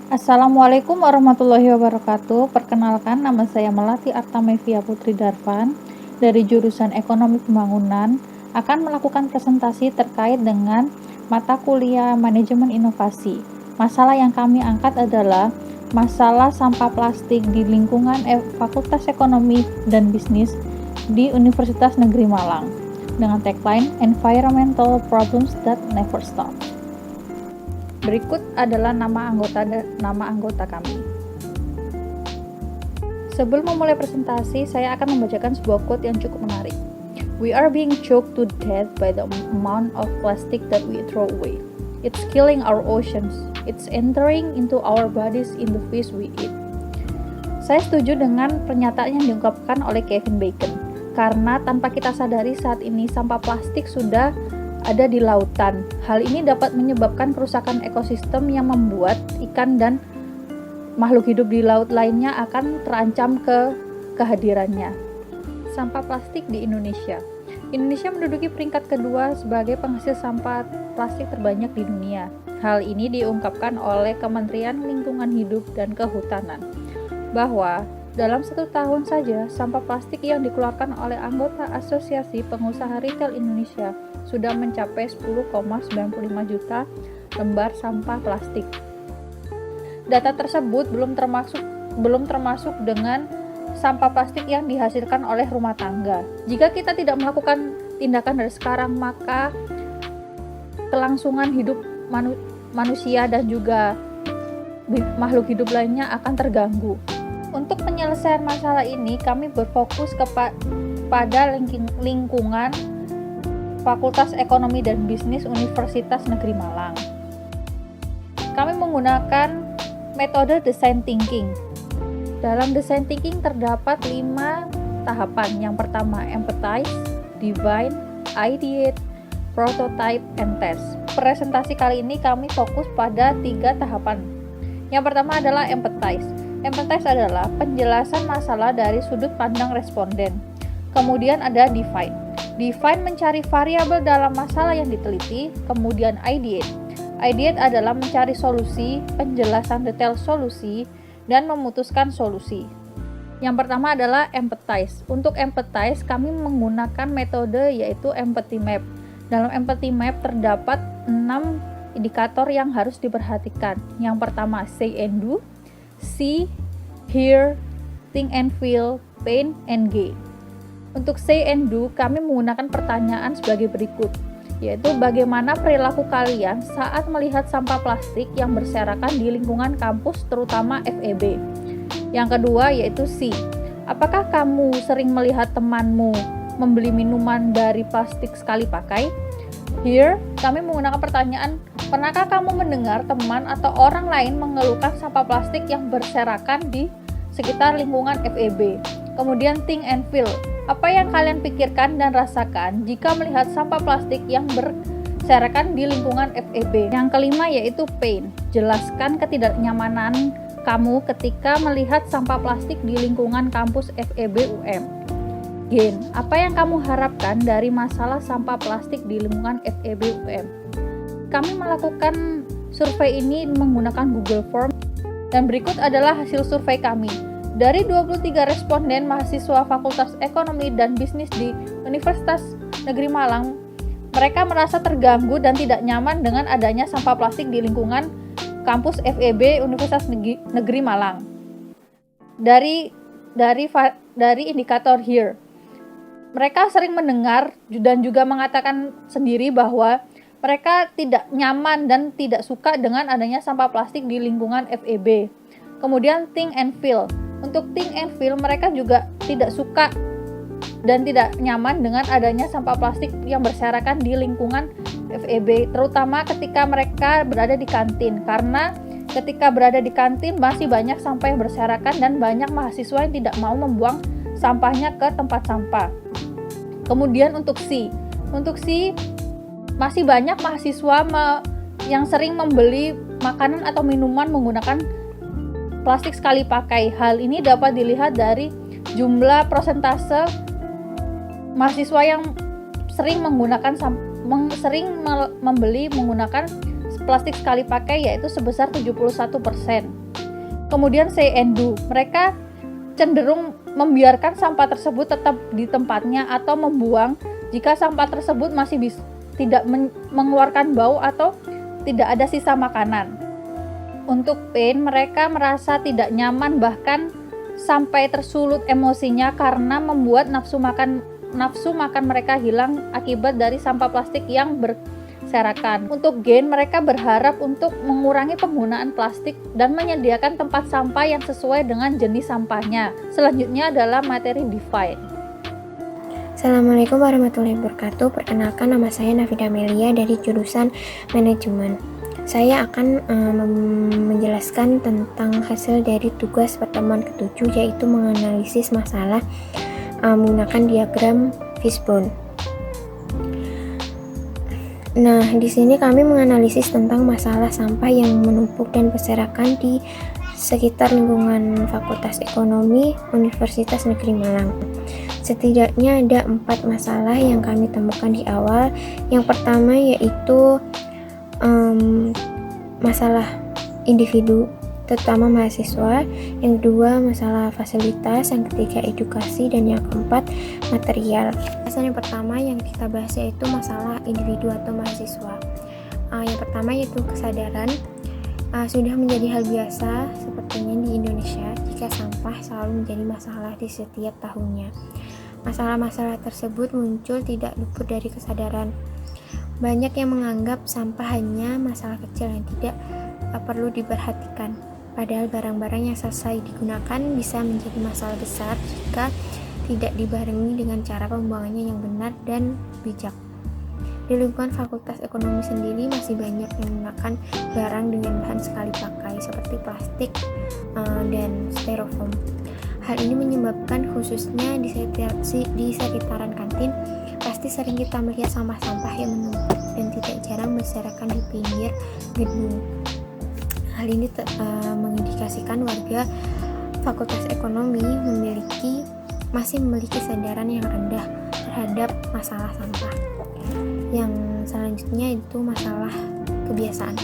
Assalamualaikum warahmatullahi wabarakatuh. Perkenalkan, nama saya Melati Artamevia Putri Darvan dari jurusan Ekonomi Pembangunan akan melakukan presentasi terkait dengan mata kuliah Manajemen Inovasi. Masalah yang kami angkat adalah masalah sampah plastik di lingkungan Fakultas Ekonomi dan Bisnis di Universitas Negeri Malang dengan tagline Environmental Problems That Never Stop. Berikut adalah nama anggota kami. Sebelum memulai presentasi, saya akan membacakan sebuah quote yang cukup menarik. We are being choked to death by the amount of plastic that we throw away. It's killing our oceans. It's entering into our bodies in the fish we eat. Saya setuju dengan pernyataan yang diungkapkan oleh Kevin Bacon, karena tanpa kita sadari saat ini sampah plastik sudah ada di lautan. Hal ini dapat menyebabkan kerusakan ekosistem yang membuat ikan dan makhluk hidup di laut lainnya akan terancam kehadirannya. Sampah plastik di Indonesia. Indonesia menduduki peringkat kedua sebagai penghasil sampah plastik terbanyak di dunia. Hal ini diungkapkan oleh Kementerian Lingkungan Hidup dan Kehutanan, bahwa dalam 1 tahun saja, sampah plastik yang dikeluarkan oleh anggota Asosiasi Pengusaha Retail Indonesia sudah mencapai 10,95 juta lembar sampah plastik. Data tersebut belum termasuk dengan sampah plastik yang dihasilkan oleh rumah tangga. Jika kita tidak melakukan tindakan dari sekarang, maka kelangsungan hidup manusia dan juga makhluk hidup lainnya akan terganggu. Untuk penyelesaian masalah ini, kami berfokus pada lingkungan Fakultas Ekonomi dan Bisnis Universitas Negeri Malang. Kami menggunakan metode design thinking. Dalam design thinking terdapat 5 tahapan. Yang pertama, empathize, define, ideate, prototype, and test. Presentasi kali ini kami fokus pada 3 tahapan. Yang pertama adalah empathize. Empathize adalah penjelasan masalah dari sudut pandang responden. Kemudian ada define. Define mencari variabel dalam masalah yang diteliti. Kemudian ideate. Ideate adalah mencari solusi, penjelasan detail solusi, dan memutuskan solusi. Yang pertama adalah empathize. Untuk empathize, kami menggunakan metode yaitu empathy map. Dalam empathy map terdapat 6 indikator yang harus diperhatikan. Yang pertama, say and do, see, hear, think and feel, pain, and gain. Untuk say and do, kami menggunakan pertanyaan sebagai berikut, yaitu bagaimana perilaku kalian saat melihat sampah plastik yang berserakan di lingkungan kampus, terutama FEB. Yang kedua yaitu see, apakah kamu sering melihat temanmu membeli minuman dari plastik sekali pakai? Here, kami menggunakan pertanyaan, pernahkah kamu mendengar teman atau orang lain mengeluhkan sampah plastik yang berserakan di sekitar lingkungan FEB? Kemudian think and feel, apa yang kalian pikirkan dan rasakan jika melihat sampah plastik yang berserakan di lingkungan FEB? Yang kelima yaitu pain, jelaskan ketidaknyamanan kamu ketika melihat sampah plastik di lingkungan kampus FEB UM. Gain, apa yang kamu harapkan dari masalah sampah plastik di lingkungan FEB UM? Kami melakukan survei ini menggunakan Google Form dan berikut adalah hasil survei kami. Dari 23 responden mahasiswa Fakultas Ekonomi dan Bisnis di Universitas Negeri Malang, mereka merasa terganggu dan tidak nyaman dengan adanya sampah plastik di lingkungan kampus FEB Universitas Negeri Malang. Dari indikator here, mereka sering mendengar dan juga mengatakan sendiri bahwa mereka tidak nyaman dan tidak suka dengan adanya sampah plastik di lingkungan FEB. Kemudian think and feel. Untuk think and feel, mereka juga tidak suka dan tidak nyaman dengan adanya sampah plastik yang berserakan di lingkungan FEB, terutama ketika mereka berada di kantin. Karena ketika berada di kantin masih banyak sampah yang berserakan dan banyak mahasiswa yang tidak mau membuang sampahnya ke tempat sampah. Kemudian untuk C, masih banyak mahasiswa yang sering membeli makanan atau minuman menggunakan plastik sekali pakai. Hal ini dapat dilihat dari jumlah persentase mahasiswa yang sering membeli menggunakan plastik sekali pakai yaitu sebesar 71%. Kemudian say and do, mereka cenderung membiarkan sampah tersebut tetap di tempatnya atau membuang jika sampah tersebut masih tidak mengeluarkan bau atau tidak ada sisa makanan. Untuk pain, mereka merasa tidak nyaman bahkan sampai tersulut emosinya karena membuat nafsu makan mereka hilang akibat dari sampah plastik yang berserakan. Untuk gain, mereka berharap untuk mengurangi penggunaan plastik dan menyediakan tempat sampah yang sesuai dengan jenis sampahnya. Selanjutnya adalah materi define. Assalamualaikum warahmatullahi wabarakatuh. Perkenalkan, nama saya Nafida Melia dari jurusan Manajemen. Saya akan menjelaskan tentang hasil dari tugas pertemuan ke-7, yaitu menganalisis masalah menggunakan diagram fishbone. Nah, di sini kami menganalisis tentang masalah sampah yang menumpuk dan berserakan di sekitar lingkungan Fakultas Ekonomi Universitas Negeri Malang. Setidaknya ada 4 masalah yang kami temukan di awal. Yang pertama yaitu masalah individu, terutama mahasiswa. Yang kedua masalah fasilitas, yang ketiga edukasi, dan yang keempat material. Yang pertama yang kita bahas yaitu masalah individu atau mahasiswa. Yang pertama yaitu kesadaran. Sudah menjadi hal biasa sepertinya di Indonesia jika sampah selalu menjadi masalah di setiap tahunnya. Masalah-masalah tersebut muncul tidak luput dari kesadaran. Banyak yang menganggap sampah hanya masalah kecil yang tidak perlu diperhatikan. Padahal barang-barang yang selesai digunakan bisa menjadi masalah besar jika tidak dibarengi dengan cara pembuangannya yang benar dan bijak. Di lingkungan Fakultas Ekonomi sendiri masih banyak yang menggunakan barang dengan bahan sekali pakai seperti plastik dan styrofoam. Hal ini menyebabkan khususnya di sekitaran kantin pasti sering kita melihat sampah-sampah yang menumpuk dan tidak jarang berserakan di pinggir gedung. Hal ini mengindikasikan warga Fakultas Ekonomi masih memiliki kesadaran yang rendah terhadap masalah sampah. Yang selanjutnya itu masalah kebiasaan.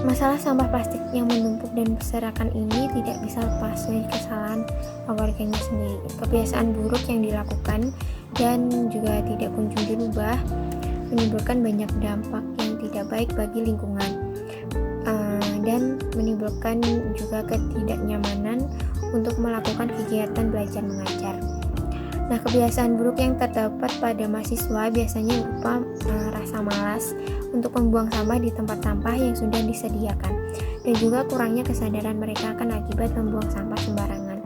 Masalah sampah plastik yang menumpuk dan berserakan ini tidak bisa lepas dari kesalahan warganya sendiri. Kebiasaan buruk yang dilakukan dan juga tidak kunjung dirubah menimbulkan banyak dampak yang tidak baik bagi lingkungan dan menimbulkan juga ketidaknyamanan untuk melakukan kegiatan belajar mengajar. Nah, kebiasaan buruk yang terdapat pada mahasiswa biasanya berupa rasa malas untuk membuang sampah di tempat sampah yang sudah disediakan, dan juga kurangnya kesadaran mereka akan akibat membuang sampah sembarangan.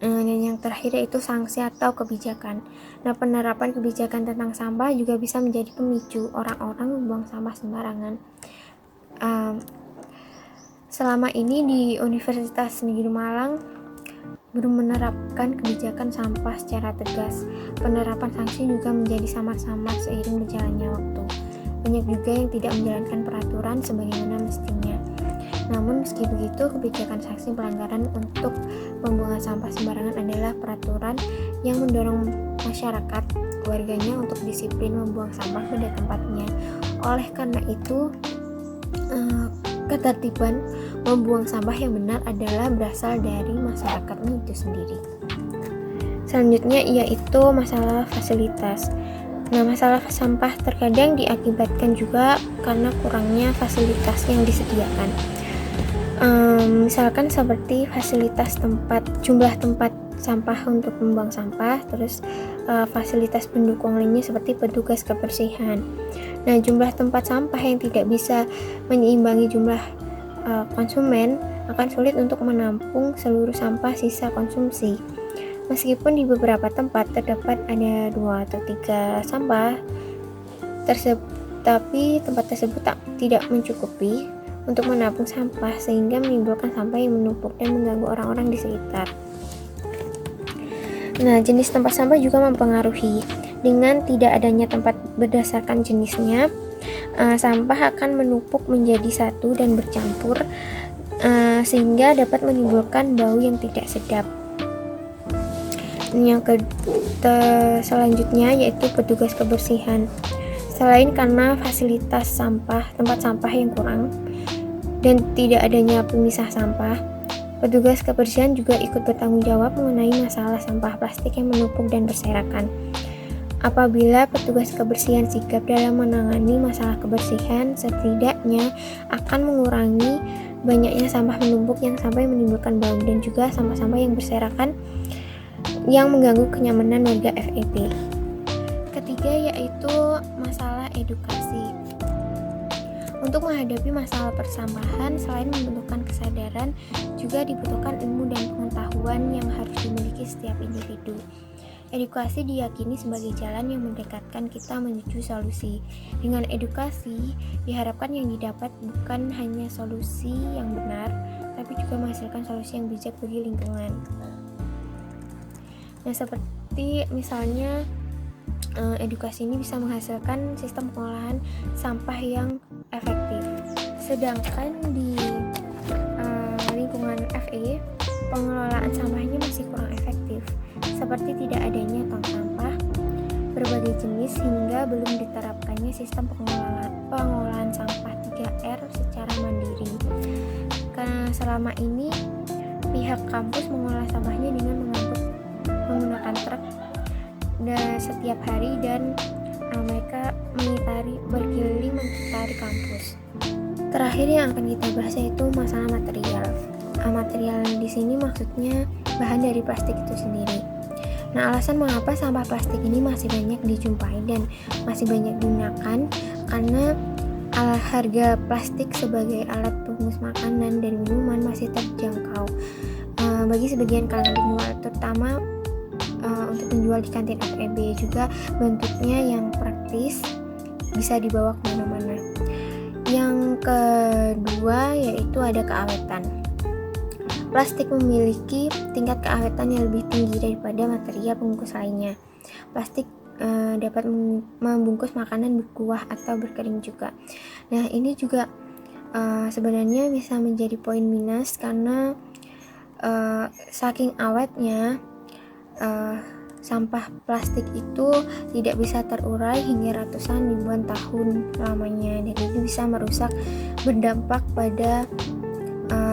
Dan yang terakhir yaitu sanksi atau kebijakan. Nah, penerapan kebijakan tentang sampah juga bisa menjadi pemicu orang-orang membuang sampah sembarangan. Selama ini di Universitas Negeri Malang belum menerapkan kebijakan sampah secara tegas. Penerapan sanksi juga menjadi samar-samar seiring berjalannya waktu. Banyak juga yang tidak menjalankan peraturan sebagaimana mestinya. Namun meski begitu, kebijakan sanksi pelanggaran untuk pembuangan sampah sembarangan adalah peraturan yang mendorong masyarakat warganya untuk disiplin membuang sampah pada tempatnya. Oleh karena itu, ketertiban membuang sampah yang benar adalah berasal dari masyarakatnya itu sendiri. Selanjutnya yaitu masalah fasilitas. Nah, masalah sampah terkadang diakibatkan juga karena kurangnya fasilitas yang disediakan. Misalkan seperti fasilitas jumlah tempat sampah untuk membuang sampah, terus fasilitas pendukung lainnya seperti petugas kebersihan. Nah, jumlah tempat sampah yang tidak bisa menyeimbangi jumlah konsumen akan sulit untuk menampung seluruh sampah sisa konsumsi. Meskipun di beberapa tempat terdapat ada 2 atau 3 sampah tapi tempat tersebut tidak mencukupi untuk menampung sampah sehingga menimbulkan sampah yang menumpuk dan mengganggu orang-orang di sekitar. Nah, jenis tempat sampah juga mempengaruhi. Dengan tidak adanya tempat berdasarkan jenisnya, sampah akan menumpuk menjadi satu dan bercampur sehingga dapat menimbulkan bau yang tidak sedap. Yang selanjutnya yaitu petugas kebersihan. Selain karena fasilitas tempat sampah yang kurang dan tidak adanya pemisah sampah, petugas kebersihan juga ikut bertanggung jawab mengenai masalah sampah plastik yang menumpuk dan berserakan. Apabila petugas kebersihan sigap dalam menangani masalah kebersihan, setidaknya akan mengurangi banyaknya sampah menumpuk yang sampai menimbulkan bau dan juga sampah-sampah yang berserakan yang mengganggu kenyamanan warga FEB. Ketiga yaitu masalah edukasi. Untuk menghadapi masalah persampahan, selain membutuhkan kesadaran, juga dibutuhkan ilmu dan pengetahuan yang harus dimiliki setiap individu. Edukasi diyakini sebagai jalan yang mendekatkan kita menuju solusi. Dengan edukasi, diharapkan yang didapat bukan hanya solusi yang benar, tapi juga menghasilkan solusi yang bijak bagi lingkungan. Nah, seperti misalnya edukasi ini bisa menghasilkan sistem pengolahan sampah yang efektif. Sedangkan di lingkungan FE, pengelolaan sampahnya masih kurang efektif, seperti tidak adanya tong sampah berbagai jenis hingga belum diterapkannya sistem pengolahan sampah 3R secara mandiri. Karena selama ini pihak kampus mengolah sampahnya dengan menggunakan truk setiap hari dan mereka berkeliling mengitari kampus. Terakhir yang akan kita bahas yaitu masalah material. Material di sini maksudnya bahan dari plastik itu sendiri. Nah, alasan mengapa sampah plastik ini masih banyak dijumpai dan masih banyak digunakan karena harga plastik sebagai alat pembungkus makanan dan minuman masih terjangkau bagi sebagian kalangan penjual, terutama untuk menjual di kantin FEB. Juga bentuknya yang praktis, bisa dibawa kemana-mana. Yang kedua yaitu ada keawetan. Plastik memiliki tingkat keawetan yang lebih tinggi daripada material pembungkus lainnya. Plastik dapat membungkus makanan berkuah atau berkering juga. Nah, ini juga sebenarnya bisa menjadi poin minus karena saking awetnya sampah plastik itu tidak bisa terurai hingga ratusan ribuan tahun lamanya, dan itu bisa berdampak pada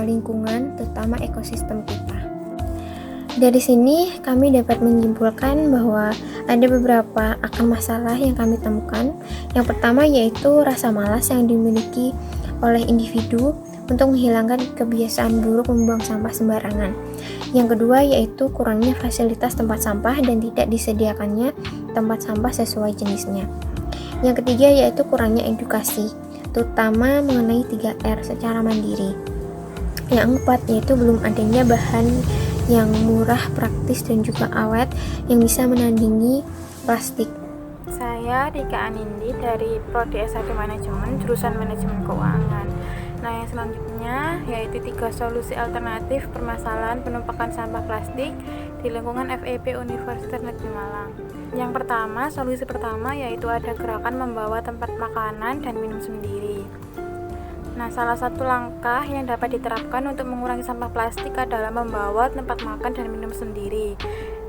lingkungan, terutama ekosistem kita. Dari sini kami dapat menyimpulkan bahwa ada beberapa akar masalah yang kami temukan. Yang pertama yaitu rasa malas yang dimiliki oleh individu untuk menghilangkan kebiasaan buruk membuang sampah sembarangan. Yang kedua yaitu kurangnya fasilitas tempat sampah dan tidak disediakannya tempat sampah sesuai jenisnya. Yang ketiga yaitu kurangnya edukasi, terutama mengenai 3R secara mandiri. Yang keempat yaitu belum adanya bahan yang murah, praktis, dan juga awet yang bisa menandingi plastik. Saya Rika Anindi dari Prodi S1 Manajemen, jurusan Manajemen Keuangan. Nah, yang selanjutnya yaitu 3 solusi alternatif permasalahan penumpukan sampah plastik di lingkungan FEB Universitas Negeri Malang. Yang pertama, solusi pertama yaitu ada gerakan membawa tempat makanan dan minum sendiri. Nah, salah satu langkah yang dapat diterapkan untuk mengurangi sampah plastik adalah membawa tempat makan dan minum sendiri.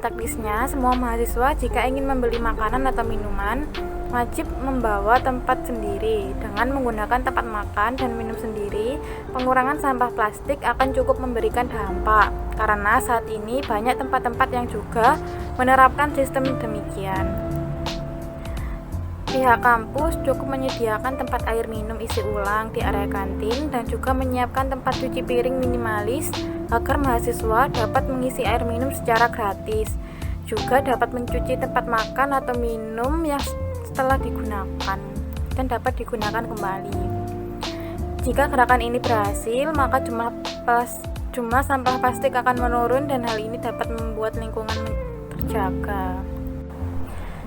Teknisnya, semua mahasiswa jika ingin membeli makanan atau minuman, wajib membawa tempat sendiri. Dengan menggunakan tempat makan dan minum sendiri, pengurangan sampah plastik akan cukup memberikan dampak, karena saat ini banyak tempat-tempat yang juga menerapkan sistem demikian. Pihak kampus cukup menyediakan tempat air minum isi ulang di area kantin dan juga menyiapkan tempat cuci piring minimalis agar mahasiswa dapat mengisi air minum secara gratis. Juga dapat mencuci tempat makan atau minum yang setelah digunakan dan dapat digunakan kembali. Jika gerakan ini berhasil, maka jumlah sampah plastik akan menurun dan hal ini dapat membuat lingkungan terjaga.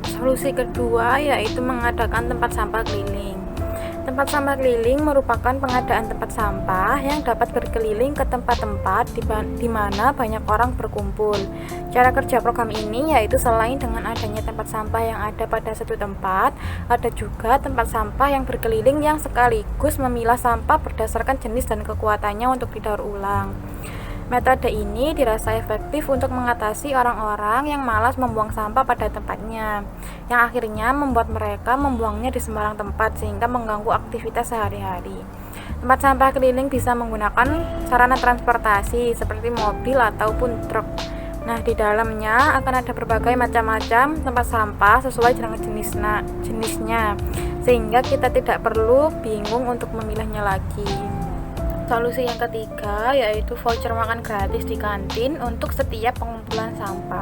Solusi kedua yaitu mengadakan tempat sampah keliling. Tempat sampah keliling merupakan pengadaan tempat sampah yang dapat berkeliling ke tempat-tempat di mana banyak orang berkumpul. Cara kerja program ini yaitu selain dengan adanya tempat sampah yang ada pada satu tempat, ada juga tempat sampah yang berkeliling yang sekaligus memilah sampah berdasarkan jenis dan kekuatannya untuk didaur ulang. Metode ini dirasa efektif untuk mengatasi orang-orang yang malas membuang sampah pada tempatnya, yang akhirnya membuat mereka membuangnya di sembarang tempat sehingga mengganggu aktivitas sehari-hari. Tempat sampah keliling bisa menggunakan sarana transportasi seperti mobil ataupun truk. Nah, di dalamnya akan ada berbagai macam-macam tempat sampah sesuai dengan jenisnya, sehingga kita tidak perlu bingung untuk memilihnya lagi. Solusi yang ketiga yaitu voucher makan gratis di kantin untuk setiap pengumpulan sampah.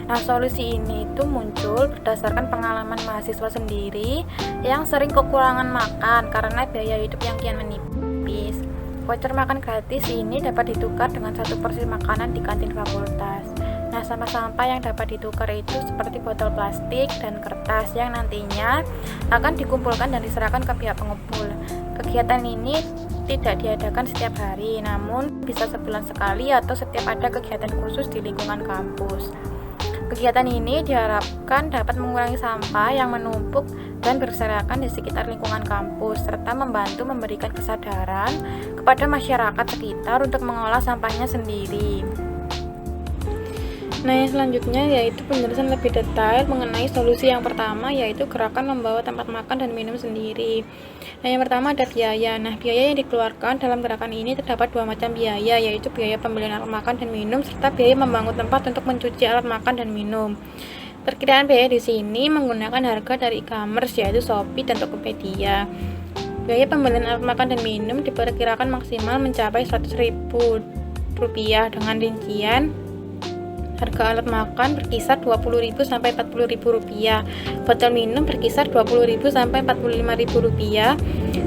Nah, solusi ini itu muncul berdasarkan pengalaman mahasiswa sendiri yang sering kekurangan makan karena biaya hidup yang kian menipis. Voucher makan gratis ini dapat ditukar dengan 1 porsi makanan di kantin fakultas. Nah, sampah-sampah yang dapat ditukar itu seperti botol plastik dan kertas yang nantinya akan dikumpulkan dan diserahkan ke pihak pengumpul. Kegiatan ini tidak diadakan setiap hari, namun bisa sebulan sekali atau setiap ada kegiatan khusus di lingkungan kampus. Kegiatan ini diharapkan dapat mengurangi sampah yang menumpuk dan berserakan di sekitar lingkungan kampus, serta membantu memberikan kesadaran kepada masyarakat sekitar untuk mengolah sampahnya sendiri. Nah, yang selanjutnya yaitu penjelasan lebih detail mengenai solusi yang pertama, yaitu gerakan membawa tempat makan dan minum sendiri. Nah, yang pertama ada biaya. Nah, biaya yang dikeluarkan dalam gerakan ini terdapat 2 macam biaya, yaitu biaya pembelian alat makan dan minum serta biaya membangun tempat untuk mencuci alat makan dan minum. Perkiraan biaya di sini menggunakan harga dari e-commerce yaitu Shopee dan Tokopedia. Biaya pembelian alat makan dan minum diperkirakan maksimal mencapai Rp100.000 dengan rincian harga alat makan berkisar Rp20.000 sampai Rp40.000, botol minum berkisar Rp20.000 sampai Rp45.000,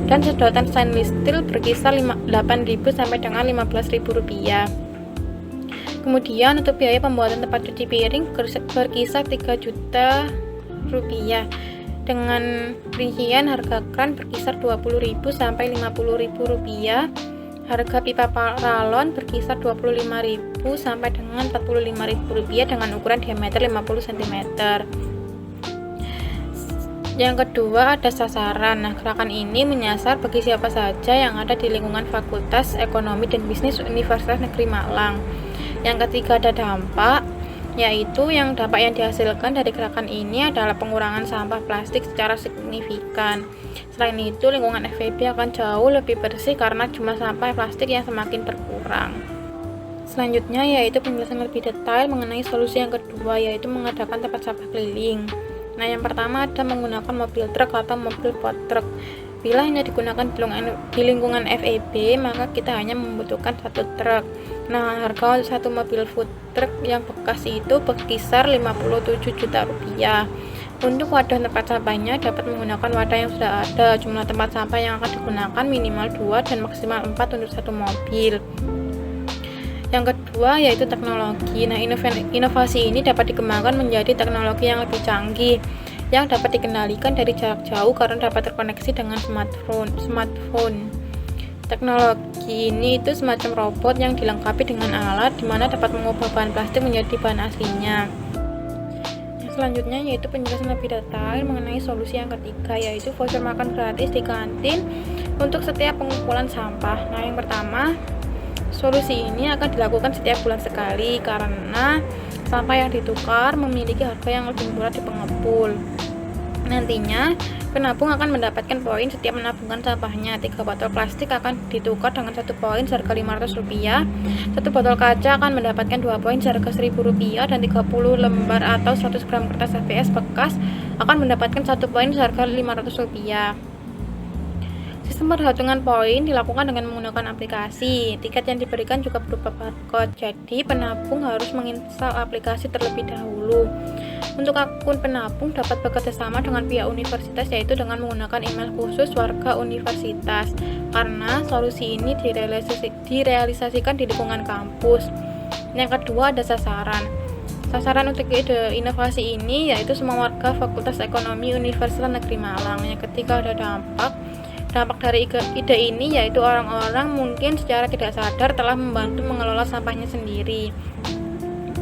dan sedotan stainless steel berkisar Rp8.000 sampai dengan Rp15.000. Kemudian untuk biaya pembuatan tempat cuci piring berkisar Rp3 juta dengan rincian harga kran berkisar Rp20.000 sampai Rp50.000. Harga pipa paralon berkisar Rp25.000 sampai dengan Rp45.000 dengan ukuran diameter 50 cm. Yang kedua ada sasaran. Nah, gerakan ini menyasar bagi siapa saja yang ada di lingkungan Fakultas Ekonomi dan Bisnis Universitas Negeri Malang. Yang ketiga ada dampak, yaitu dampak yang dihasilkan dari gerakan ini adalah pengurangan sampah plastik secara signifikan. Selain itu, lingkungan FEB akan jauh lebih bersih karena jumlah sampah plastik yang semakin berkurang. Selanjutnya yaitu penjelasan lebih detail mengenai solusi yang kedua, yaitu mengadakan tempat sampah keliling. Nah, yang pertama ada menggunakan mobil truk atau mobil pot truk. Bila hanya digunakan di lingkungan FEB, maka kita hanya membutuhkan 1 truk. Nah, harga satu mobil food truck yang bekas itu berkisar Rp57 juta. Untuk wadah tempat sampahnya dapat menggunakan wadah yang sudah ada. Jumlah tempat sampah yang akan digunakan minimal 2 dan maksimal 4 untuk 1 mobil. Yang kedua yaitu teknologi. Nah, inovasi ini dapat dikembangkan menjadi teknologi yang lebih canggih yang dapat dikendalikan dari jarak jauh karena dapat terkoneksi dengan smartphone. Teknologi ini itu semacam robot yang dilengkapi dengan alat di mana dapat mengubah bahan plastik menjadi bahan aslinya. Selanjutnya yaitu penjelasan lebih detail mengenai solusi yang ketiga, yaitu voucher makan gratis di kantin untuk setiap pengumpulan sampah. Nah, yang pertama, solusi ini akan dilakukan setiap bulan sekali karena sampah yang ditukar memiliki harga yang lebih murah di pengepul. Nantinya, penabung akan mendapatkan poin setiap menabungkan sampahnya. 3 botol plastik akan ditukar dengan 1 poin seharga Rp500. 1 botol kaca akan mendapatkan 2 poin seharga Rp1.000 dan 30 lembar atau 100 gram kertas HVS bekas akan mendapatkan 1 poin seharga Rp500. Sistem perhitungan poin dilakukan dengan menggunakan aplikasi. Tiket yang diberikan juga berupa barcode, jadi penabung harus menginstal aplikasi terlebih dahulu. Untuk akun penabung dapat bekerjasama dengan pihak universitas, yaitu dengan menggunakan email khusus warga universitas, karena solusi ini direalisasikan di lingkungan kampus. Yang kedua ada sasaran. Sasaran untuk ide inovasi ini yaitu semua warga Fakultas Ekonomi Universitas Negeri Malang. Yang ketiga ada dampak. Dampak dari ide ini yaitu orang-orang mungkin secara tidak sadar telah membantu mengelola sampahnya sendiri.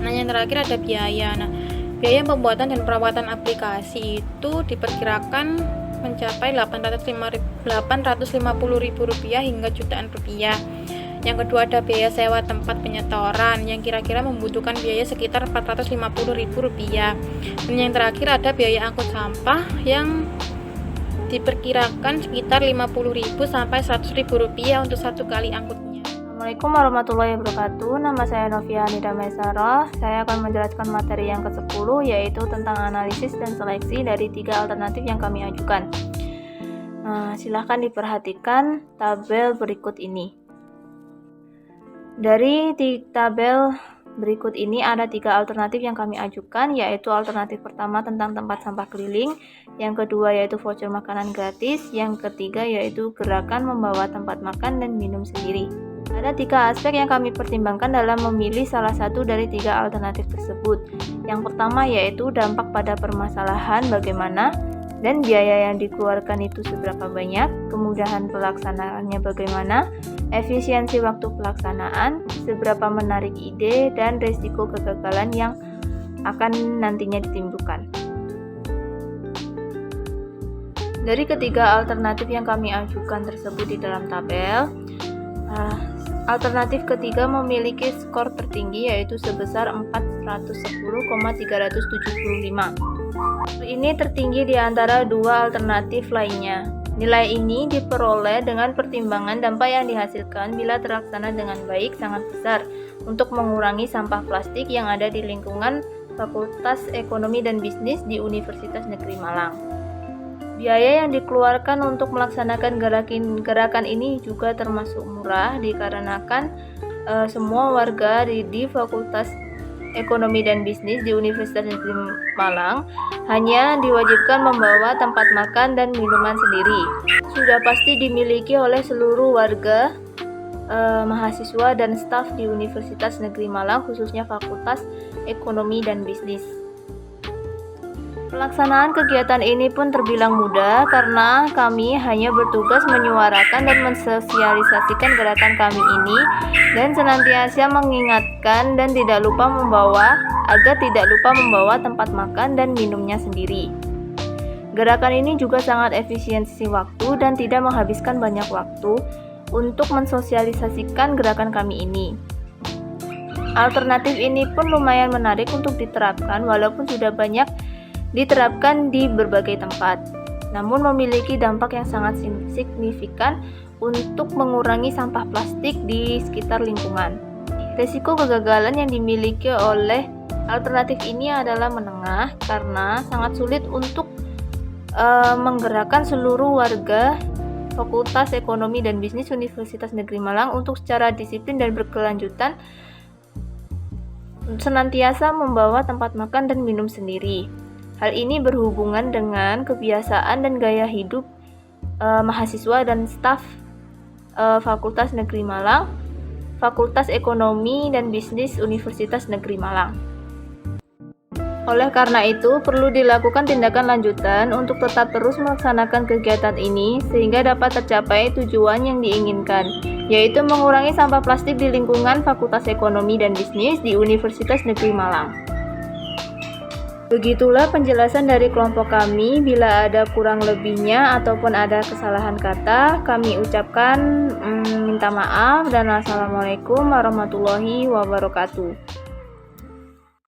Nah, yang terakhir ada biaya. Nah, biaya pembuatan dan perawatan aplikasi itu diperkirakan mencapai Rp850.000 hingga jutaan rupiah. Yang kedua ada biaya sewa tempat penyetoran yang kira-kira membutuhkan biaya sekitar Rp450.000. Dan yang terakhir ada biaya angkut sampah yang diperkirakan sekitar Rp50.000 sampai Rp100.000 untuk satu kali angkutnya. Assalamualaikum warahmatullahi wabarakatuh. Nama saya Noviani Damesara. Saya akan menjelaskan materi yang ke-10, yaitu tentang analisis dan seleksi dari 3 alternatif yang kami ajukan. Silahkan diperhatikan tabel berikut ini. Dari tabel berikut ini ada 3 alternatif yang kami ajukan, yaitu alternatif pertama tentang tempat sampah keliling, yang kedua yaitu voucher makanan gratis, yang ketiga yaitu gerakan membawa tempat makan dan minum sendiri. Ada 3 aspek yang kami pertimbangkan dalam memilih salah satu dari 3 alternatif tersebut. Yang pertama yaitu dampak pada permasalahan bagaimana, dan biaya yang dikeluarkan itu seberapa banyak, kemudahan pelaksanaannya bagaimana, efisiensi waktu pelaksanaan, seberapa menarik ide, dan resiko kegagalan yang akan nantinya ditimbulkan. Dari ketiga alternatif yang kami ajukan tersebut di dalam tabel, alternatif ketiga memiliki skor tertinggi yaitu sebesar 410,375. Ini tertinggi di antara 2 alternatif lainnya. Nilai ini diperoleh dengan pertimbangan dampak yang dihasilkan bila terlaksana dengan baik sangat besar untuk mengurangi sampah plastik yang ada di lingkungan Fakultas Ekonomi dan Bisnis di Universitas Negeri Malang. Biaya yang dikeluarkan untuk melaksanakan gerakan ini juga termasuk murah dikarenakan semua warga di Fakultas Ekonomi dan Bisnis di Universitas Negeri Malang hanya diwajibkan membawa tempat makan dan minuman sendiri. Sudah pasti dimiliki oleh seluruh warga, mahasiswa dan staf di Universitas Negeri Malang, khususnya Fakultas Ekonomi dan Bisnis. Pelaksanaan kegiatan ini pun terbilang mudah karena kami hanya bertugas menyuarakan dan mensosialisasikan gerakan kami ini dan senantiasa mengingatkan dan tidak lupa membawa tempat makan dan minumnya sendiri. Gerakan ini juga sangat efisiensi waktu dan tidak menghabiskan banyak waktu untuk mensosialisasikan gerakan kami ini. Alternatif ini pun lumayan menarik untuk diterapkan walaupun sudah banyak diterapkan di berbagai tempat, namun memiliki dampak yang sangat signifikan untuk mengurangi sampah plastik di sekitar lingkungan. Risiko kegagalan yang dimiliki oleh alternatif ini adalah menengah karena sangat sulit untuk menggerakkan seluruh warga Fakultas Ekonomi dan Bisnis Universitas Negeri Malang untuk secara disiplin dan berkelanjutan senantiasa membawa tempat makan dan minum sendiri. Hal ini berhubungan dengan kebiasaan dan gaya hidup mahasiswa dan staf Fakultas Negeri Malang, Fakultas Ekonomi dan Bisnis Universitas Negeri Malang. Oleh karena itu, perlu dilakukan tindakan lanjutan untuk tetap terus melaksanakan kegiatan ini sehingga dapat tercapai tujuan yang diinginkan, yaitu mengurangi sampah plastik di lingkungan Fakultas Ekonomi dan Bisnis di Universitas Negeri Malang. Begitulah penjelasan dari kelompok kami. Bila ada kurang lebihnya ataupun ada kesalahan kata, kami ucapkan minta maaf dan assalamualaikum warahmatullahi wabarakatuh.